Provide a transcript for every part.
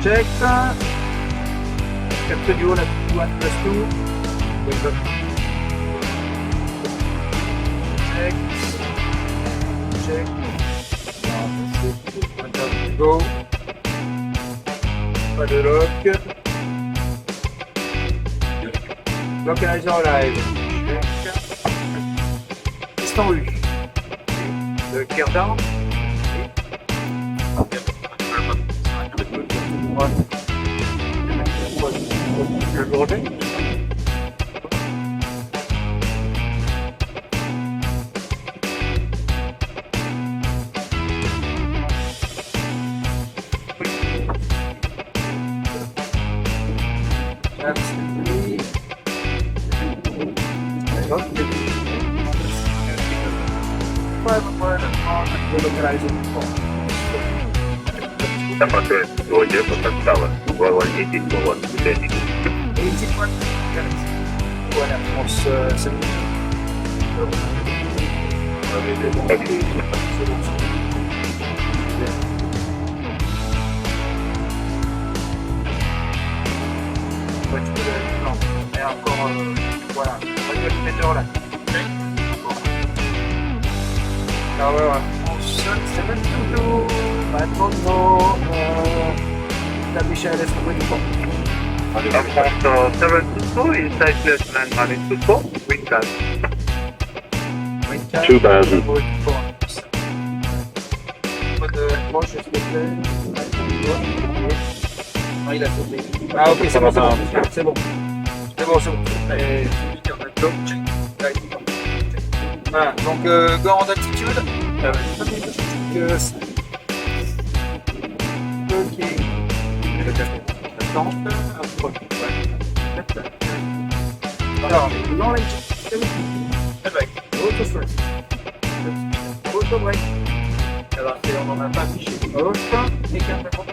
Check. Capture you at 1+2. Wait up. Check. Check. Go. Pas de lock. Localizer live. Check. Piston U. Le gear down. Je le remets. La parte oggi è contattava, vuoi il nuovo utenti. Voilà, on se non, mais encore voilà, on va dire le metteur là. Ah ouais, ouais. On sonne, c'est même tout. Maintenant, la Michelle est sur le pont. Appunto 724 inside placement running to 4 wind cut. 2000. Ah ok, c'est bon, c'est bon. C'est bon. C'est bon, c'est bon. Voilà, donc grande altitude. Ok. Alors, dans l'altitude, auto frein. Auto break. Alors, on n'en a pas affiché. Auto et carrément.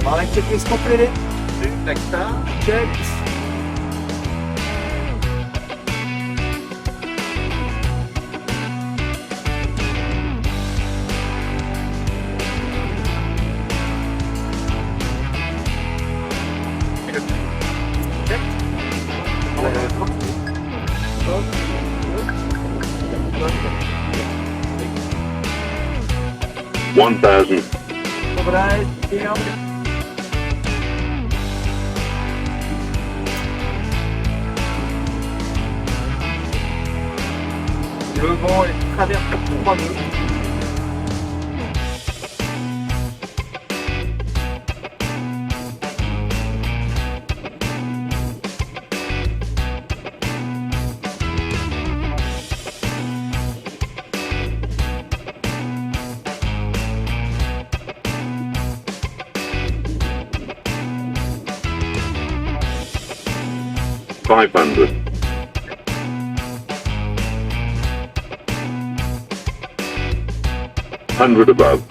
On va checker ce complet. Tac, check. One thousand. Le vent est traverse 3 nœuds. Five hundred. 100 above.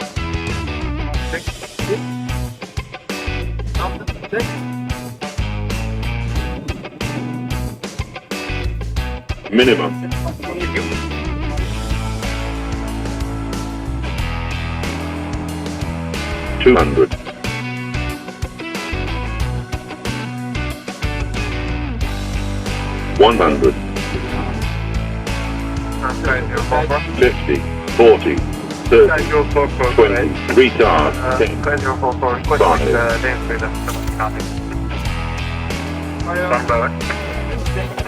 Minimum. 200. 100. 50. 40. 30. 20. Retard. 10. 5. Stand by.